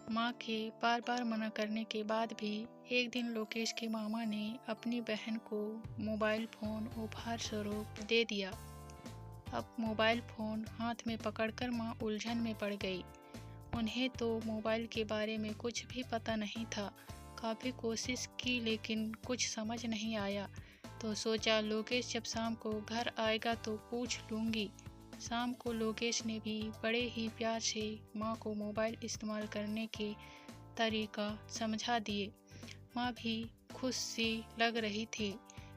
माँ के बार बार मना करने के बाद भी एक दिन लोकेश के मामा ने अपनी बहन को मोबाइल फ़ोन उपहार स्वरूप दे दिया। अब मोबाइल फ़ोन हाथ में पकड़कर माँ उलझन में पड़ गई। उन्हें तो मोबाइल के बारे में कुछ भी पता नहीं था। काफ़ी कोशिश की लेकिन कुछ समझ नहीं आया, तो सोचा लोकेश जब शाम को घर आएगा तो पूछ लूँगी। शाम को लोकेश ने भी बड़े ही प्यार से माँ को मोबाइल इस्तेमाल करने के तरीका समझा दिए। माँ भी खुश सी लग रही थी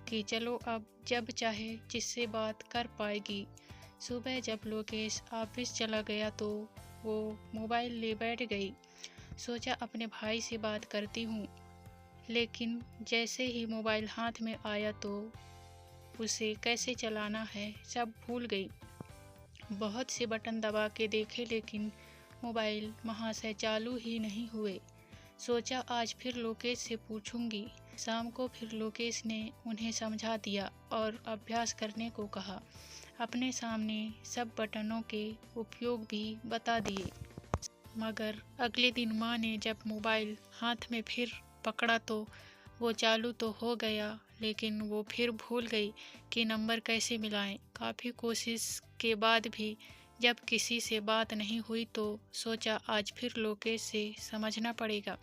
कि चलो अब जब चाहे जिससे बात कर पाएगी। सुबह जब लोकेश ऑफिस चला गया तो वो मोबाइल ले बैठ गई। सोचा अपने भाई से बात करती हूँ, लेकिन जैसे ही मोबाइल हाथ में आया तो उसे कैसे चलाना है सब भूल गई। बहुत से बटन दबा के देखे लेकिन मोबाइल वहाँ से चालू ही नहीं हुए। सोचा आज फिर लोकेश से पूछूंगी। शाम को फिर लोकेश ने उन्हें समझा दिया और अभ्यास करने को कहा। अपने सामने सब बटनों के उपयोग भी बता दिए। मगर अगले दिन माँ ने जब मोबाइल हाथ में फिर पकड़ा तो वो चालू तो हो गया, लेकिन वो फिर भूल गई कि नंबर कैसे मिलाएं। काफ़ी कोशिश के बाद भी जब किसी से बात नहीं हुई तो सोचा आज फिर लोकेश से समझना पड़ेगा।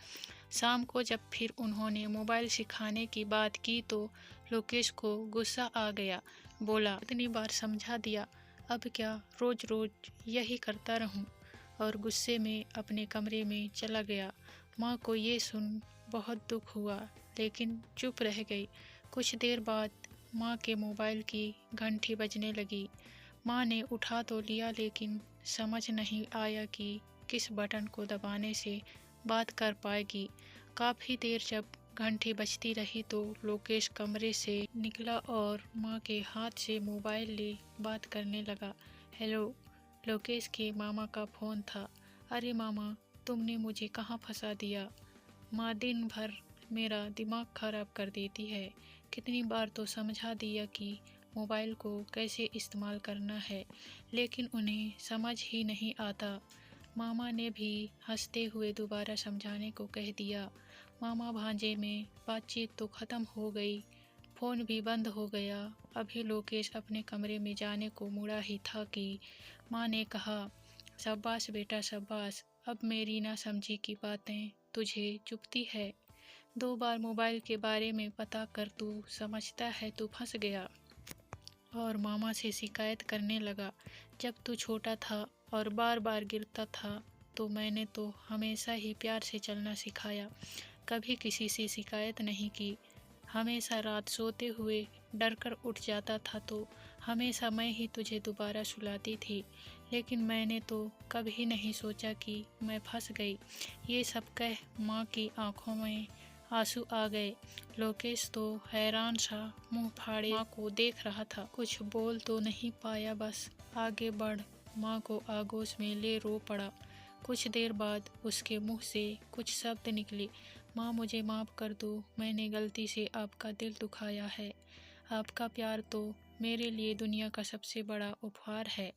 शाम को जब फिर उन्होंने मोबाइल सिखाने की बात की तो लोकेश को गुस्सा आ गया। बोला, इतनी बार समझा दिया, अब क्या रोज़ रोज़ यही करता रहूं? और गुस्से में अपने कमरे में चला गया। माँ को ये सुन बहुत दुख हुआ, लेकिन चुप रह गई। कुछ देर बाद माँ के मोबाइल की घंटी बजने लगी। माँ ने उठा तो लिया लेकिन समझ नहीं आया कि किस बटन को दबाने से बात कर पाएगी। काफ़ी देर जब घंटी बजती रही तो लोकेश कमरे से निकला और माँ के हाथ से मोबाइल ले बात करने लगा। हेलो, लोकेश के मामा का फ़ोन था। अरे मामा, तुमने मुझे कहाँ फंसा दिया? माँ दिन भर मेरा दिमाग ख़राब कर देती है। कितनी बार तो समझा दिया कि मोबाइल को कैसे इस्तेमाल करना है, लेकिन उन्हें समझ ही नहीं आता। मामा ने भी हंसते हुए दोबारा समझाने को कह दिया। मामा भांजे में बातचीत तो ख़त्म हो गई, फ़ोन भी बंद हो गया। अभी लोकेश अपने कमरे में जाने को मुड़ा ही था कि माँ ने कहा, शाबाश बेटा शाबाश, अब मेरी ना समझी की बातें तुझे चुभती है। 2 बार मोबाइल के बारे में पता कर तू समझता है तू फंस गया और मामा से शिकायत करने लगा। जब तू छोटा था और बार बार गिरता था तो मैंने तो हमेशा ही प्यार से चलना सिखाया, कभी किसी से शिकायत नहीं की। हमेशा रात सोते हुए डर कर उठ जाता था तो हमेशा मैं ही तुझे दोबारा सुलाती थी, लेकिन मैंने तो कभी नहीं सोचा कि मैं फंस गई। ये सब कह माँ की आंखों में आंसू आ गए। लोकेश तो हैरान सा मुंह फाड़े माँ को देख रहा था। कुछ बोल तो नहीं पाया, बस आगे बढ़ माँ को आगोश में ले रो पड़ा। कुछ देर बाद उसके मुंह से कुछ शब्द निकले। माँ, मुझे माफ़ कर दो, मैंने गलती से आपका दिल दुखाया है। आपका प्यार तो मेरे लिए दुनिया का सबसे बड़ा उपहार है।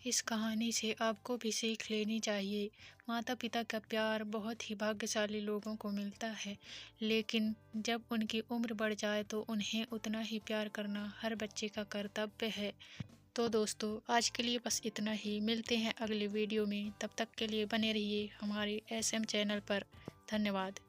इस कहानी से आपको भी सीख लेनी चाहिए। माता पिता का प्यार बहुत ही भाग्यशाली लोगों को मिलता है, लेकिन जब उनकी उम्र बढ़ जाए तो उन्हें उतना ही प्यार करना हर बच्चे का कर्तव्य है। तो दोस्तों, आज के लिए बस इतना ही। मिलते हैं अगले वीडियो में, तब तक के लिए बने रहिए हमारे SM चैनल पर। धन्यवाद।